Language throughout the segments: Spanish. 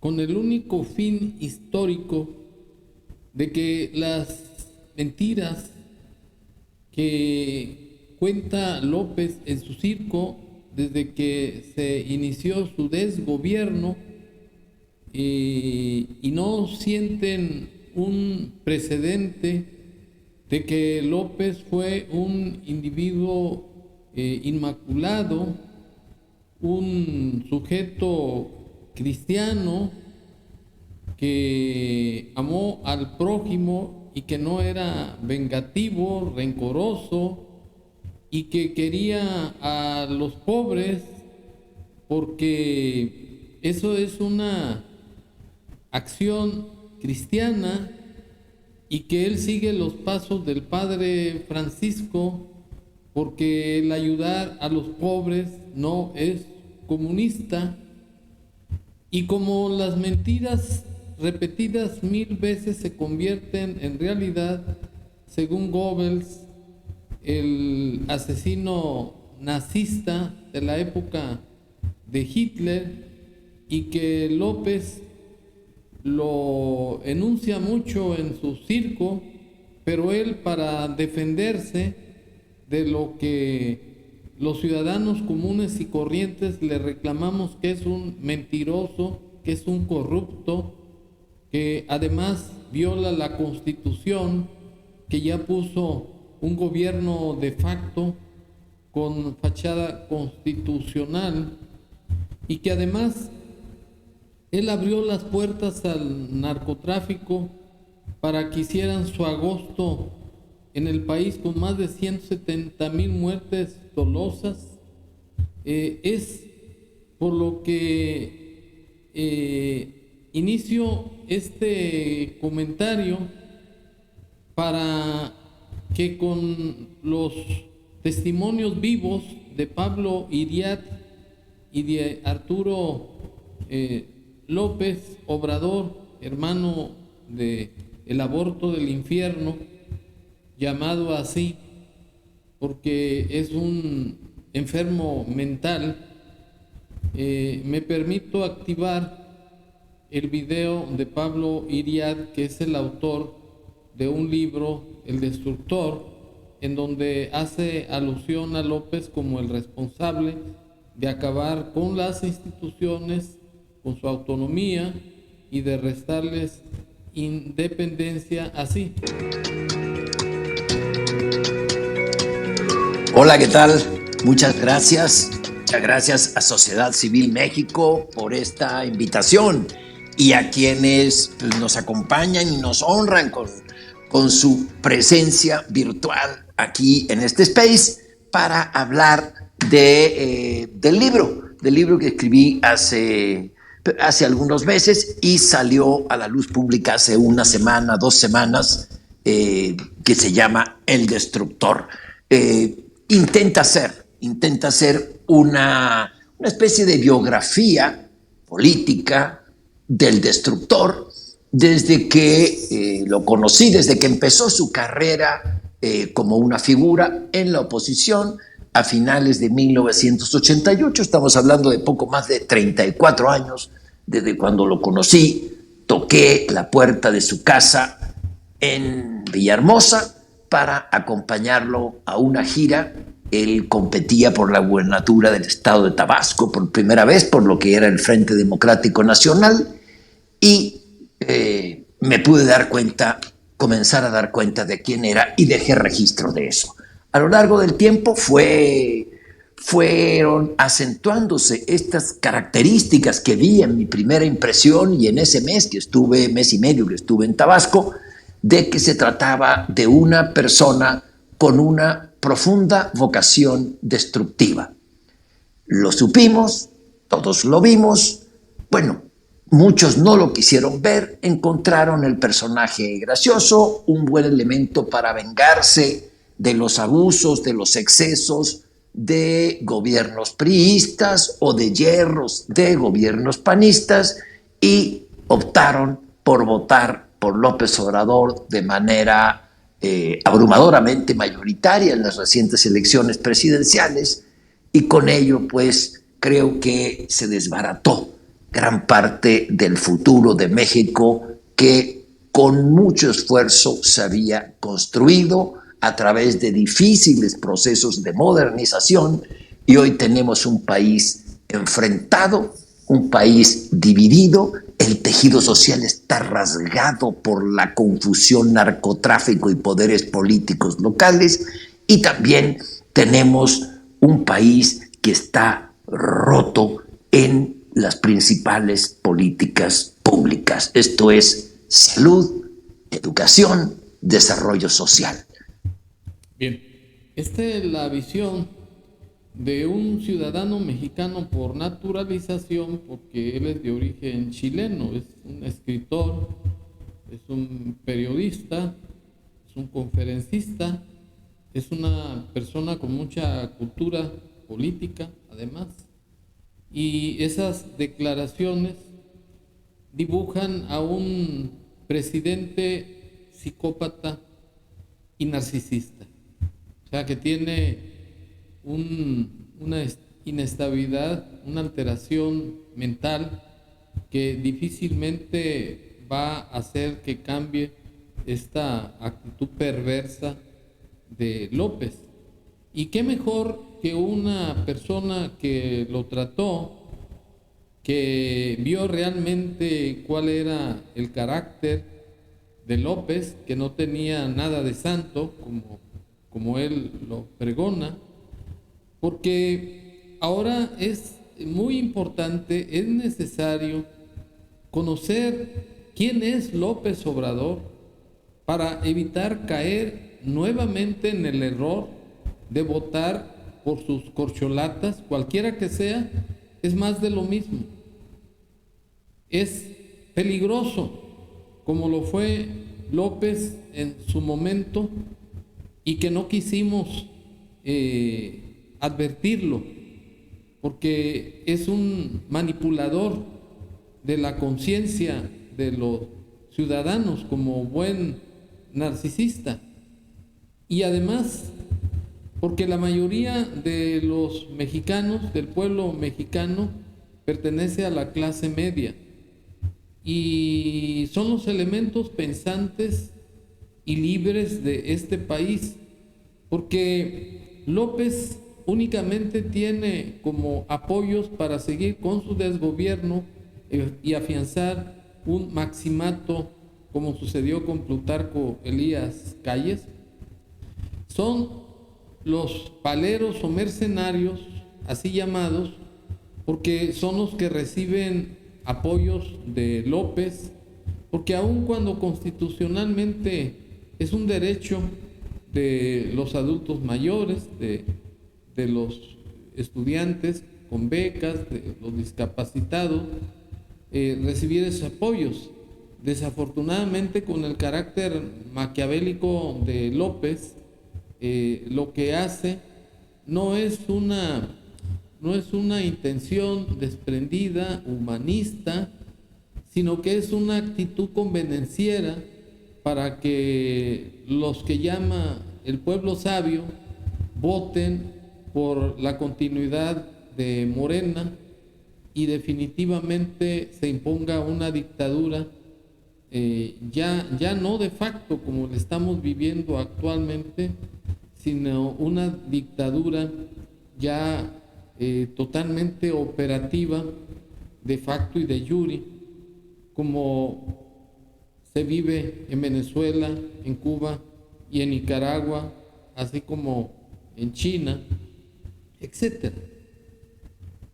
con el único fin histórico de que las mentiras que cuenta López en su circo desde que se inició su desgobierno y no sienten un precedente de que López fue un individuo inmaculado, un sujeto cristiano que amó al prójimo y que no era vengativo, rencoroso, y que quería a los pobres, porque eso es una acción cristiana, y que él sigue los pasos del Padre Francisco, porque el ayudar a los pobres no es comunista. Y como las mentiras repetidas 1000 veces se convierten en realidad, según Goebbels, el asesino nazista de la época de Hitler, y que López lo enuncia mucho en su circo, pero él, para defenderse de lo que los ciudadanos comunes y corrientes le reclamamos, que es un mentiroso, que es un corrupto, que además viola la Constitución, que ya puso un gobierno de facto con fachada constitucional, y que además él abrió las puertas al narcotráfico para que hicieran su agosto en el país con más de 170,000 muertes dolosas. Es por lo que inicio este comentario, para que con los testimonios vivos de Pablo Iriart y de Arturo López Obrador, hermano de el aborto del infierno, llamado así porque es un enfermo mental, me permito activar el video de Pablo Iriart, que es el autor de un libro, El Destructor, en donde hace alusión a López como el responsable de acabar con las instituciones, con su autonomía, y de restarles independencia así. Hola, ¿qué tal? Muchas gracias. Muchas gracias a Sociedad Civil México por esta invitación, y a quienes nos acompañan y nos honran con su presencia virtual aquí en este space para hablar del libro que escribí hace algunos meses y salió a la luz pública hace una semana, 2 semanas, que se llama El Destructor. Intenta ser una especie de biografía política del Destructor desde que lo conocí, desde que empezó su carrera como una figura en la oposición a finales de 1988. Estamos hablando de poco más de 34 años desde cuando lo conocí. Toqué la puerta de su casa en Villahermosa para acompañarlo a una gira. Él competía por la gubernatura del estado de Tabasco por primera vez, por lo que era el Frente Democrático Nacional, y me pude comenzar a dar cuenta de quién era, y dejé registro de eso. A lo largo del tiempo fueron acentuándose estas características que vi en mi primera impresión y en ese mes y medio que estuve en Tabasco, de que se trataba de una persona con una profunda vocación destructiva. Lo supimos, todos lo vimos. Bueno, muchos no lo quisieron ver, encontraron el personaje gracioso, un buen elemento para vengarse de los abusos, de los excesos de gobiernos priistas o de yerros de gobiernos panistas, y optaron por votar por López Obrador de manera abrumadoramente mayoritaria en las recientes elecciones presidenciales, y con ello pues creo que se desbarató gran parte del futuro de México que con mucho esfuerzo se había construido a través de difíciles procesos de modernización, y hoy tenemos un país enfrentado, un país dividido, el tejido social está rasgado por la confusión, narcotráfico y poderes políticos locales, y también tenemos un país que está roto en las principales políticas públicas. Esto es salud, educación, desarrollo social. Bien, esta es la visión de un ciudadano mexicano por naturalización, porque él es de origen chileno, es un escritor, es un periodista, es un conferencista, es una persona con mucha cultura política, además, y esas declaraciones dibujan a un presidente psicópata y narcisista, o sea, que tiene una inestabilidad, una alteración mental que difícilmente va a hacer que cambie esta actitud perversa de López. Y qué mejor que una persona que lo trató, que vio realmente cuál era el carácter de López, que no tenía nada de santo, como él lo pregona, porque ahora es muy importante, es necesario conocer quién es López Obrador para evitar caer nuevamente en el error de votar por sus corcholatas, cualquiera que sea, es más de lo mismo. Es peligroso, como lo fue López en su momento, y que no quisimos advertirlo, porque es un manipulador de la conciencia de los ciudadanos como buen narcisista. Y además, porque la mayoría de los mexicanos, del pueblo mexicano, pertenece a la clase media y son los elementos pensantes y libres de este país, porque López únicamente tiene como apoyos para seguir con su desgobierno y afianzar un maximato, como sucedió con Plutarco Elías Calles. Son los paleros o mercenarios, así llamados, porque son los que reciben apoyos de López, porque aun cuando constitucionalmente es un derecho de los adultos mayores, de los estudiantes con becas, de los discapacitados, recibir esos apoyos. Desafortunadamente, con el carácter maquiavélico de López, lo que hace no es una intención desprendida, humanista, sino que es una actitud convenenciera para que los que llama el pueblo sabio voten por la continuidad de Morena y definitivamente se imponga una dictadura, ya no de facto como la estamos viviendo actualmente, sino una dictadura ya totalmente operativa de facto y de jure, como se vive en Venezuela, en Cuba y en Nicaragua, así como en China, etcétera.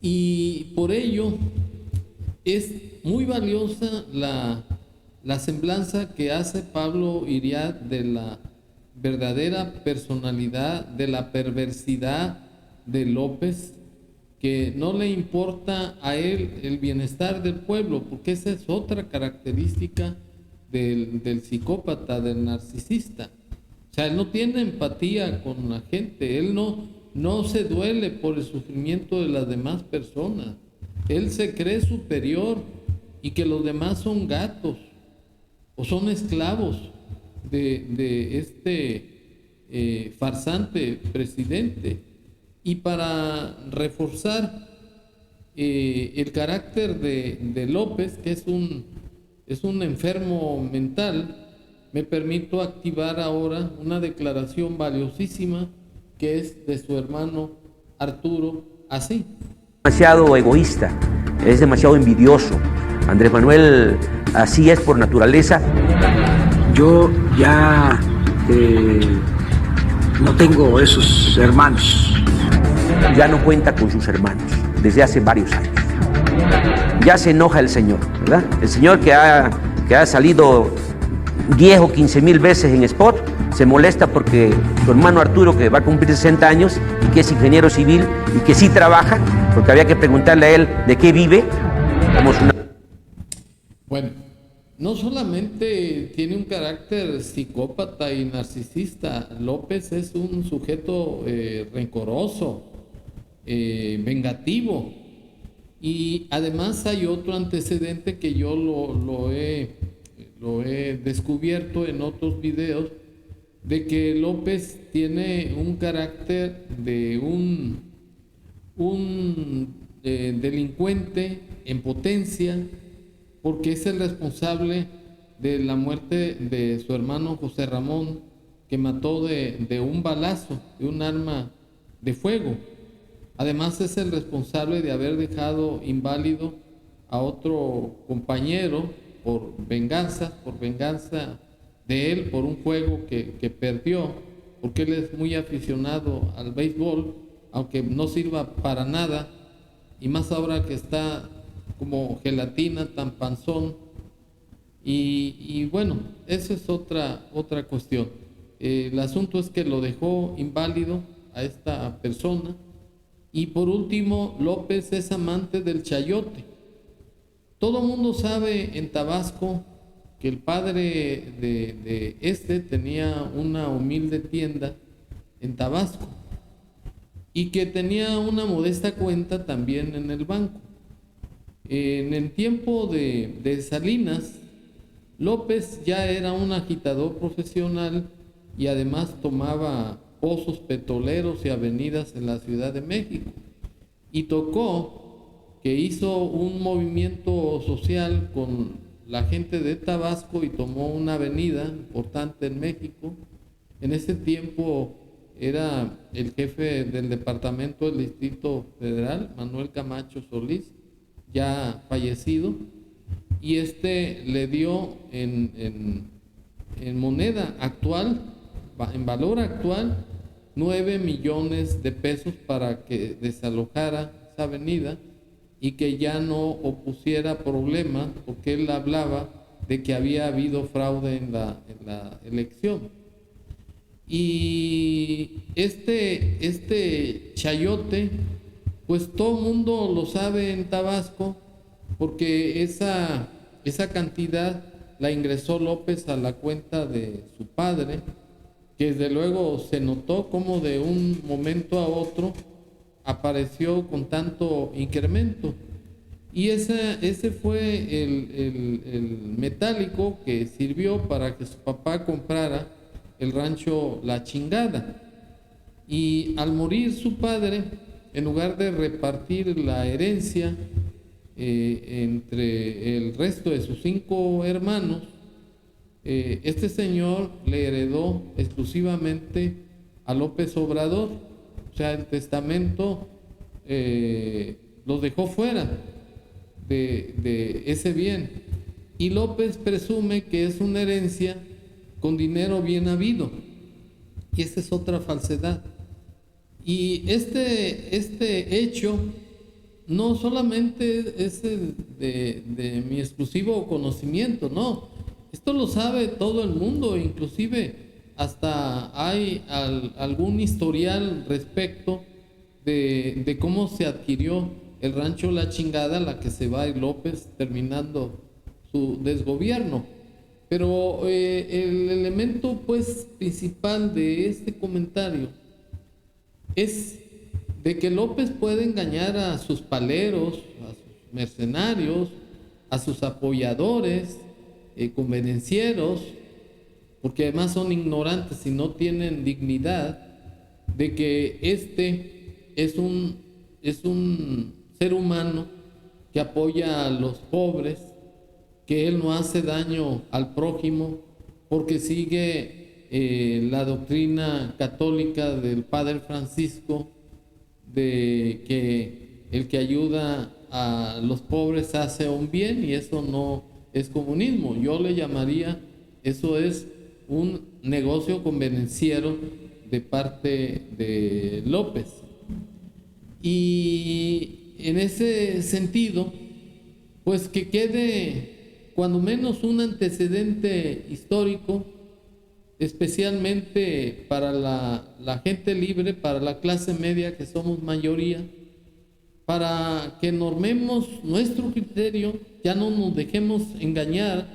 Y por ello es muy valiosa la semblanza que hace Pablo Iriad de la verdadera personalidad, de la perversidad de López, que no le importa a él el bienestar del pueblo, porque esa es otra característica del psicópata, del narcisista. O sea, él no tiene empatía con la gente, él no se duele por el sufrimiento de las demás personas, él se cree superior y que los demás son gatos o son esclavos de este farsante presidente. Y para reforzar el carácter de López, que es un enfermo mental, me permito activar ahora una declaración valiosísima que es de su hermano Arturo, así. Demasiado egoísta, es demasiado envidioso. Andrés Manuel así es por naturaleza. Yo ya no tengo esos hermanos. Ya no cuenta con sus hermanos desde hace varios años. Ya se enoja el señor, ¿verdad? El señor que ha salido 10 o 15 mil veces en spot, se molesta porque su hermano Arturo, que va a cumplir 60 años y que es ingeniero civil y que sí trabaja, porque había que preguntarle a él de qué vive. Bueno, no solamente tiene un carácter psicópata y narcisista, López es un sujeto rencoroso, vengativo, y además hay otro antecedente que yo lo he descubierto en otros videos, de que López tiene un carácter de un delincuente en potencia, porque es el responsable de la muerte de su hermano José Ramón, que mató de un balazo, de un arma de fuego. Además es el responsable de haber dejado inválido a otro compañero por venganza de él, por un juego que perdió, porque él es muy aficionado al béisbol, aunque no sirva para nada, y más ahora que está como gelatina, tan panzón, y bueno, esa es otra cuestión. El asunto es que lo dejó inválido a esta persona. Y por último, López es amante del chayote. Todo mundo sabe en Tabasco que el padre de tenía una humilde tienda en Tabasco y que tenía una modesta cuenta también en el banco. En el tiempo de Salinas, López ya era un agitador profesional y además tomaba pozos petroleros y avenidas en la Ciudad de México. Y tocó que hizo un movimiento social con la gente de Tabasco y tomó una avenida importante en México. En ese tiempo era el jefe del departamento del Distrito Federal, Manuel Camacho Solís, ya fallecido, y le dio en moneda actual, en valor actual, 9 millones de pesos para que desalojara esa avenida y que ya no opusiera problemas, porque él hablaba de que había habido fraude en la elección. Y este chayote, pues todo el mundo lo sabe en Tabasco, porque esa cantidad la ingresó López a la cuenta de su padre, que desde luego se notó como de un momento a otro apareció con tanto incremento. Y ese fue el metálico que sirvió para que su papá comprara el rancho La Chingada. Y al morir su padre, en lugar de repartir la herencia entre el resto de sus 5 hermanos, este señor le heredó exclusivamente a López Obrador. O sea, el testamento los dejó fuera de ese bien. Y López presume que es una herencia con dinero bien habido. Y esta es otra falsedad. Y este hecho no solamente es de mi exclusivo conocimiento, no. Esto lo sabe todo el mundo, inclusive hasta hay algún historial respecto de cómo se adquirió el rancho La Chingada, la que se va López terminando su desgobierno. Pero el elemento pues principal de este comentario es de que López puede engañar a sus paleros, a sus mercenarios, a sus apoyadores, convenencieros, porque además son ignorantes y no tienen dignidad, de que es un ser humano que apoya a los pobres, que él no hace daño al prójimo porque sigue la doctrina católica del Padre Francisco de que el que ayuda a los pobres hace un bien, y eso no es comunismo. Yo le llamaría, eso es un negocio convenenciero de parte de López. Y en ese sentido, pues que quede cuando menos un antecedente histórico, especialmente para la gente libre, para la clase media que somos mayoría, para que normemos nuestro criterio, ya no nos dejemos engañar,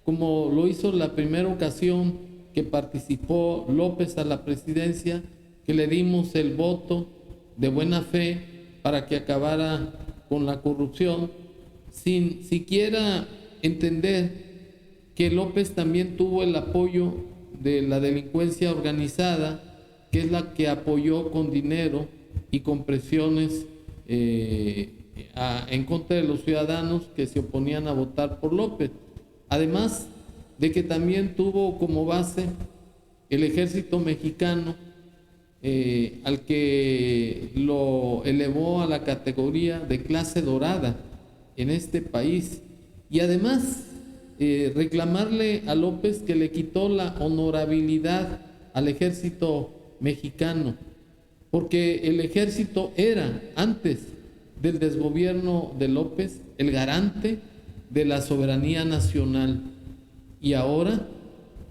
como lo hizo la primera ocasión que participó López a la presidencia, que le dimos el voto de buena fe para que acabara con la corrupción, sin siquiera entender que López también tuvo el apoyo de la delincuencia organizada, que es la que apoyó con dinero y con presiones en contra de los ciudadanos que se oponían a votar por López. Además de que también tuvo como base el ejército mexicano, al que lo elevó a la categoría de clase dorada en este país. Y además reclamarle a López que le quitó la honorabilidad al ejército mexicano, porque el ejército era, antes del desgobierno de López, el garante de la soberanía nacional, y ahora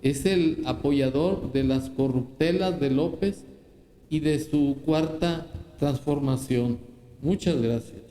es el apoyador de las corruptelas de López y de su cuarta transformación. Muchas gracias.